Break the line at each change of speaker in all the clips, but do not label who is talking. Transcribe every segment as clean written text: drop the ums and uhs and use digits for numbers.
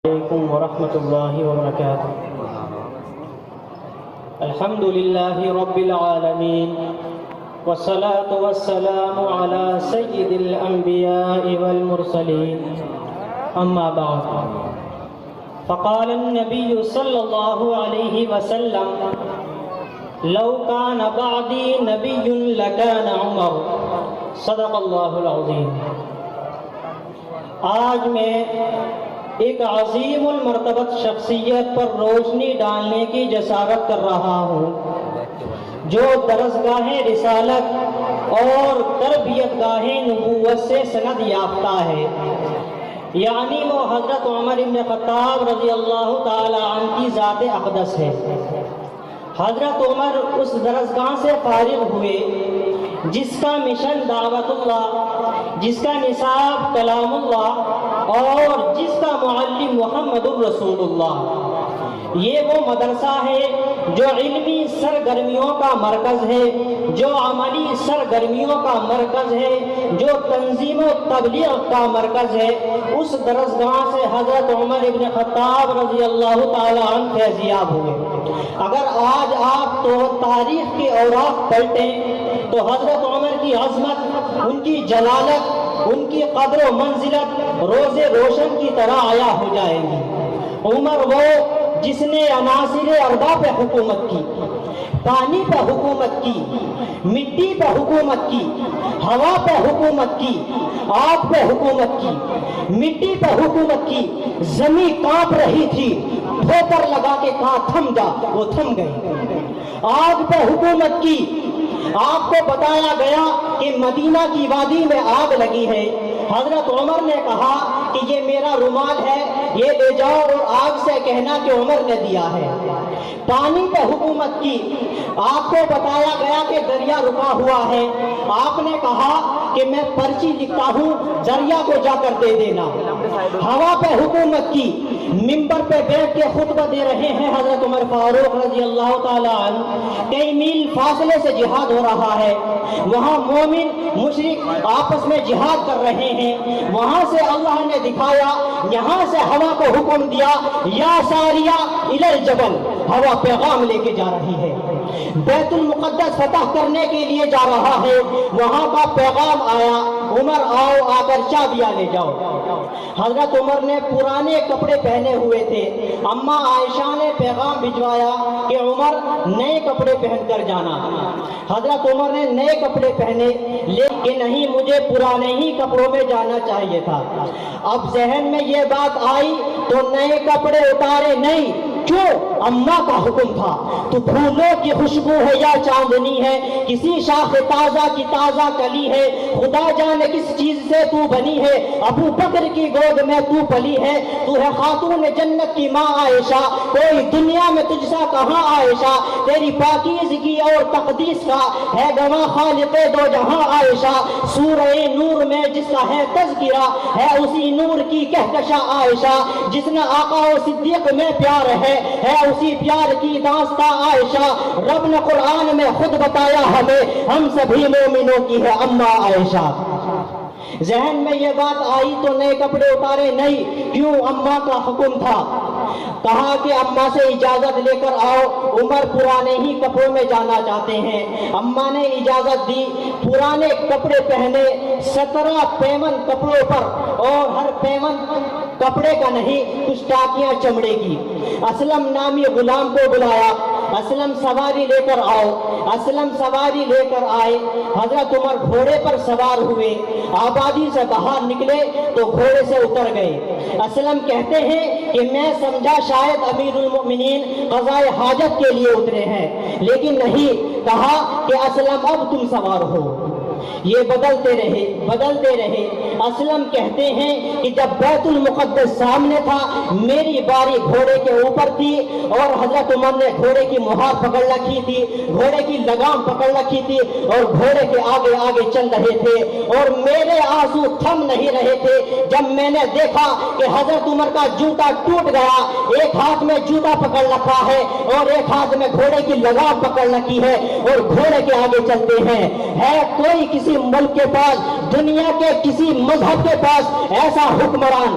علیکم ورحمۃ اللہ وبرکاتہ۔ الحمد للہ رب العالمین والصلاة والسلام علی سید الانبیاء والمرسلین، اما بعد، فقال النبی صلی اللہ علیہ وسلم: لو کان بعدی نبی لکان عمر، صدق اللہ العظیم۔ آج میں ایک عظیم المرتبت شخصیت پر روشنی ڈالنے کی جسارت کر رہا ہوں، جو درسگاہ رسالت اور تربیت گاہ نبوت سے سند یافتہ ہے، یعنی وہ حضرت عمر بن خطاب رضی اللہ تعالی عنہ کی ذات اقدس ہے۔ حضرت عمر اس درسگاہ سے فارغ ہوئے جس کا مشن دعوت اللہ، جس کا نصاب کلام اللہ اور جس کا معلم محمد الرسول اللہ۔ یہ وہ مدرسہ ہے جو علمی سرگرمیوں کا مرکز ہے، جو عملی سرگرمیوں کا مرکز ہے، جو تنظیم و تبلیغ کا مرکز ہے۔ اس درسگاہ سے حضرت عمر بن خطاب رضی اللہ تعالی عنہ فیضیاب ہوئے۔ اگر آج آپ تو تاریخ کے اوراق پلٹیں تو حضرت عمر کی عظمت، ان کی جلالت، ان کی قدر و منزلت روز روشن کی طرح عیا ہو جائے گی۔ عمر وہ جس نے عناصر اربع پہ حکومت کی، پانی پہ حکومت کی، مٹی پہ حکومت کی، ہوا پہ حکومت کی، آگ پہ حکومت کی، مٹی پہ حکومت کی۔ زمین کانپ رہی تھی، ٹھوکر لگا کے کہا تھم جا، وہ تھم گئی۔ آگ پہ حکومت کی۔ آپ کو بتایا گیا کہ مدینہ کی وادی میں آگ لگی ہے، حضرت عمر نے کہا کہ یہ میرا رومال ہے، یہ لے جاؤ اور آگ سے کہنا کہ عمر نے دیا ہے۔ پانی پہ حکومت کی۔ آپ کو بتایا گیا کہ دریا رکا ہوا ہے، آپ نے کہا کہ میں پرچی لکھتا ہوں، دریا کو جا کر دے دینا۔ ہوا پہ حکومت کی۔ ممبر پہ بیٹھ کے خطبہ دے رہے ہیں حضرت عمر فاروق رضی اللہ تعالی عنہ، کئی میل فاصلے سے جہاد ہو رہا ہے، وہاں مومن مشرک آپس میں جہاد کر رہے ہیں، وہاں سے اللہ نے دکھایا، یہاں سے ہوا کو حکم دیا، یا ساریہ الی الجبل، ہوا پیغام لے کے جا رہی ہے، بیت المقدس فتح کرنے کے لیے جا رہا ہے، وہاں کا پیغام آیا، عمر آؤ، آ کر چابیاں لے جاؤ۔ حضرت عمر نے پرانے کپڑے پہنے ہوئے تھے، اماں عائشہ نے پیغام بھجوایا کہ عمر نئے کپڑے پہن کر جانا۔ حضرت عمر نے نئے کپڑے پہنے، لیکن نہیں، مجھے پرانے ہی کپڑوں میں جانا چاہیے تھا۔ اب ذہن میں یہ بات آئی تو نئے کپڑے اتارے نہیں، کیوں؟ اماں کا حکم تھا۔ تو پھولوں کی خوشبو ہے یا چاندنی ہے، کسی شاخ تازہ کی تازہ کلی ہے، خدا جانے کس چیز سے تو بنی ہے، ابو بکر کی گود میں تو پلی ہے، تو ہے خاتون جنت کی ماں عائشہ، کوئی دنیا میں تجھ سا کہاں عائشہ، تیری پاکیزگی اور تقدیس کا ہے گواہ خالق دو جہاں عائشہ، سورہ نور میں جس کا ہے تذکرہ ہے اسی نور کی کہکشاں عائشہ، جس نے آقا و صدیق میں پیار ہے اسی پیار کی داستاں عائشہ، رب نے قرآن میں خود بتایا ہمیں، ہم سبھی مومنوں کی ہے اماں عائشہ۔ ذہن میں یہ بات آئی تو نئے کپڑے اتارے نہیں، کیوں؟ اماں کا حکم تھا۔ کہا کہ اماں سے اجازت لے کر آؤ، عمر پرانے ہی کپڑوں میں جانا چاہتے ہیں۔ اماں نے اجازت دی، پرانے کپڑے پہنے، 17 پیمن کپڑوں پر، اور ہر پیمن کپڑے کا نہیں، کچھ ٹاکیاں چمڑے کی۔ اسلم نامی غلام کو بلایا، اسلم سواری لے کر آؤ۔ اسلم سواری لے کر آئے، حضرت عمر گھوڑے پر سوار ہوئے، آبادی سے باہر نکلے تو گھوڑے سے اتر گئے۔ اسلم کہتے ہیں کہ میں سمجھا شاید امیر المؤمنین قضائے حاجت کے لیے اترے ہیں، لیکن نہیں، کہا کہ اسلم اب تم سوار ہو۔ یہ بدلتے رہے۔ اسلم کہتے ہیں کہ جب بیت المقدس سامنے تھا، میری باری گھوڑے کے اوپر تھی اور حضرت عمر نے گھوڑے کی مہار پکڑ رکھی تھی، گھوڑے کی لگام پکڑ رکھی تھی اور گھوڑے کے آگے آگے چل رہے تھے، اور میرے آنسو تھم نہیں رہے تھے جب میں نے دیکھا کہ حضرت عمر کا جوتا ٹوٹ گیا، ایک ہاتھ میں جوتا پکڑ رکھا ہے اور ایک ہاتھ میں گھوڑے کی لگام پکڑ رکھی ہے اور گھوڑے کے آگے چلتے ہیں۔ ہے کوئی کسی ملک کے پاس، دنیا کے کسی مذہب کے پاس ایسا حکمران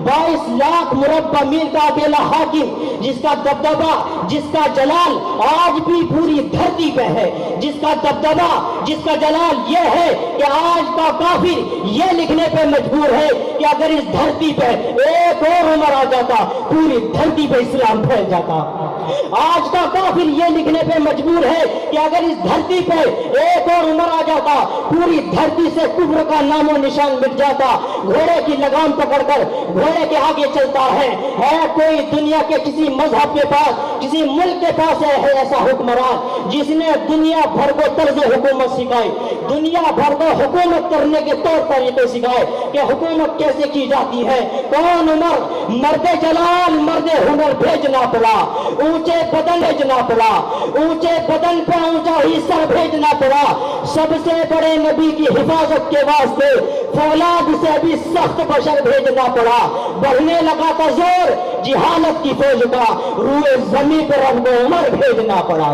22 لاکھ مربع میل کا اکیلا حاکم، جس کا دبدبہ، جس کا جلال آج بھی پوری دھرتی پہ ہے، جس کا دبدبہ، جس کا جلال یہ ہے کہ آج کا کافر یہ لکھنے پہ مجبور ہے کہ اگر اس دھرتی پہ ایک اور عمر آ جاتا پوری دھرتی پہ اسلام پھیل جاتا۔ آج کا کافر یہ لکھنے پہ مجبور ہے کہ اگر اس دھرتی پہ ایک اور عمر آ جاتا پوری دھرتی سے کفر کا نام و نشان مٹ جاتا۔ گھوڑے کی لگام پکڑ کر گھوڑے کے آگے چلتا ہے کوئی دنیا کے کسی مذہب کے پاس، کسی ملک کے پاس ہے ایسا حکمران جس نے دنیا بھر کو طرز حکومت سکھائی، دنیا بھر کو حکومت کرنے کے طور طریقے سکھائے کہ حکومت کیسے کی جاتی ہے۔ کون عمر؟ مرد جلال، مرد ہنر بھیجنا پڑا، اونچے بدن بھیجنا پڑا، اونچے بدن پہ اونچا ہی سر بھیجنا پڑا۔ سب سے بڑے نبی کی حفاظت کے واسطے فولاد سے بھی سخت بشر بھیجنا پڑا۔ بڑھنے لگا تھا زور جہالت کی فوج کا، روئے زمین پر رب کو عمر بھیجنا پڑا۔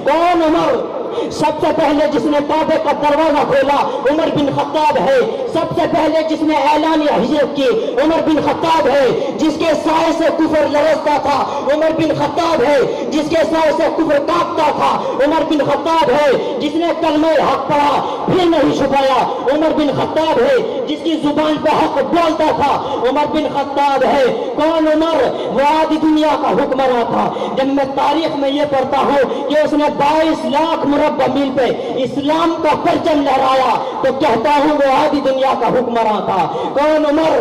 کون عمر؟ سب سے پہلے جس نے کعبے کا دروازہ کھولا عمر بن خطاب ہے، سب سے پہلے جس نے اعلان ہجرت کی عمر بن خطاب ہے، جس کے سائے سے کفر لرزتا تھا عمر بن خطاب ہے، جس کے سائے سے کفر کانپتا تھا عمر بن خطاب ہے، جس نے کلمہ حق پڑھا پھر نہیں چھپایا عمر بن خطاب ہے، جس کی زبان پہ حق بولتا تھا عمر بن خطاب ہے۔ کون عمر؟ وہ آدھی دنیا کا حکمراں تھا۔ جب میں تاریخ میں یہ پڑھتا ہوں کہ اس نے 22 لاکھ مربع میل پہ اسلام کا پرچم لہرایا تو کہتا ہوں وہ آدھی دنیا کا حکمراں تھا۔ کون عمر؟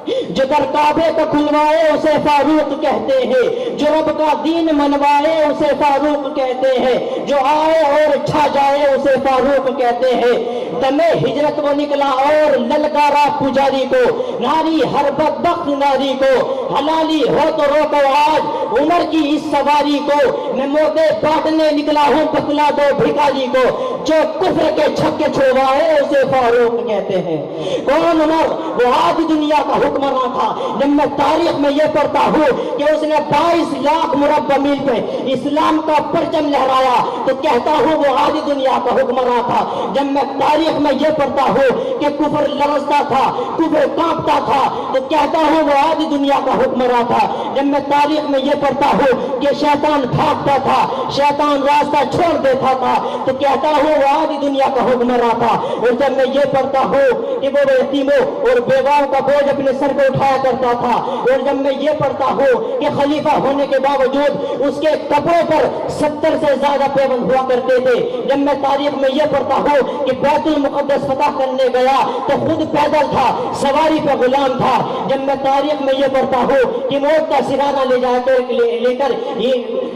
جو در کعبے کو کھلوائے اسے فاروق کہتے ہیں، جو رب کا دین منوائے اسے فاروق کہتے ہیں، جو آئے اور چھا جائے اسے فاروق کہتے ہیں۔ دمے ہجرت وہ نکلا اور للکارا پجاری کو، ناری ہر بدبخت ناری کو، حلالی ہو تو روکو آج عمر کی اس سواری کو، میں موقع بانٹنے نکلا ہوں بتلا دو بھکاری کو، جو کفر کے چھکے چھوڑائے اسے فاروق کہتے ہیں۔ کون عمر؟ وہ آدھی دنیا کا حکمراں تھا۔ جب میں تاریخ میں یہ پڑھتا ہوں کہ اس نے 22 لاکھ مربع میل پہ اسلام کا پرچم لہرایا تو کہتا ہوں وہ آدھی دنیا کا حکمراں تھا۔ جب میں تاریخ میں یہ پڑھتا ہوں کہ کفر لرزتا تھا، کفر کانپتا تھا تو کہتا ہوں وہ آدھی دنیا کا حکمراں تھا۔ جب میں تاریخ میں یہ پڑھتا ہوں کہ شیطان بھاگتا تھا، شیطان راستہ چھوڑ دیتا تھا تو کہتا ہوں وہ آدھی دنیا کا حکمراں تھا۔ اور جب میں یہ پڑھتا ہوں کہ وہ یتیموں اور بیواؤں کا بوجھ اپنے سر کو اٹھایا کرتا تھا، اور جب میں یہ پڑھتا ہوں کہ خلیفہ ہونے کے باوجود اس کے کپڑوں پر 70 سے زیادہ پیبند ہوا کرتے تھے، جب میں تاریخ میں یہ پڑھتا ہوں کہ بیت المقدس فتح کرنے گیا تو خود پیدل تھا، سواری پہ غلام تھا، جب میں تاریخ میں یہ پڑھتا ہوں کہ موت کا سرانہ لے کر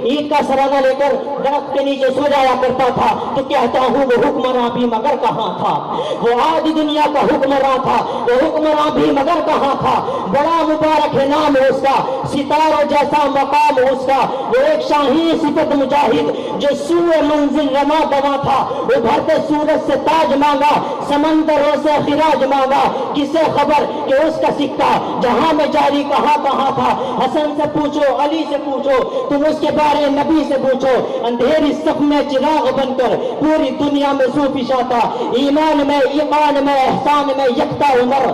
عید کا سرانہ لے کر درخت کے نیچے سو جایا کرتا تھا تو کہتا ہوں وہ حکمراں بھی مگر کہاں تھا؟ وہ آدھی دنیا کا حکمراں تھا، وہ حکمراں بھی مگر کہاں تھا؟ بڑا مبارک ہے نام ہے اس کا، ستاروں جیسا مقام ہے اس کا، وہ ایک شاہی صفت مجاہد جو سوئے منزل رما دوا تھا، ابھرتے سورج سے تاج مانگا، سمندروں سے خراج مانگا، کسے خبر کہ اس کا سکہ جہاں میں جاری کہاں کہاں تھا؟ حسن سے پوچھو، علی سے پوچھو، تم اس کے بارے نبی سے پوچھو، اندھیری صف میں چراغ بن کر پوری دنیا میں سوفشا تھا، ایمان میں، ایمان میں، احسان میں یکتا عمر،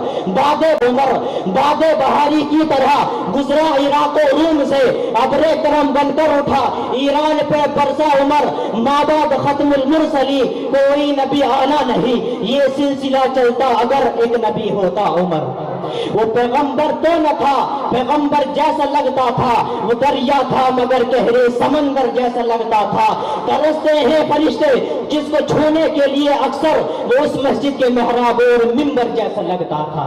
باد بہاری کی طرح گزرا عراق و روم سے، ابر کرم بن کر اٹھا ایران پہ برسا عمر، مابعد ختم المرسلی کوئی نبی آنا نہیں، یہ سلسلہ چلتا اگر ایک نبی ہوتا عمر۔ وہ پیغمبر تو نہ تھا، پیغمبر جیسا لگتا تھا، وہ دریا تھا مگر گہرے سمندر جیسا لگتا تھا، ترستے ہیں فرشتے جس کو چھونے کے لیے اکثر وہ اس مسجد کے محراب اور ممبر جیسا لگتا تھا۔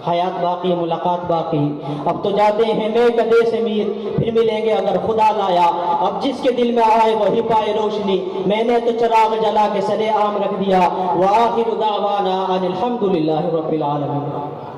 حیات باقی، ملاقات باقی، اب تو جاتے ہیں میں کدے سے میر، پھر ملیں گے اگر خدا لایا، اب جس کے دل میں آئے وہی پائے روشنی، میں نے تو چراغ جلا کے سرے عام رکھ دیا، وآخر دعوانا ان الحمدللہ رب العالمین۔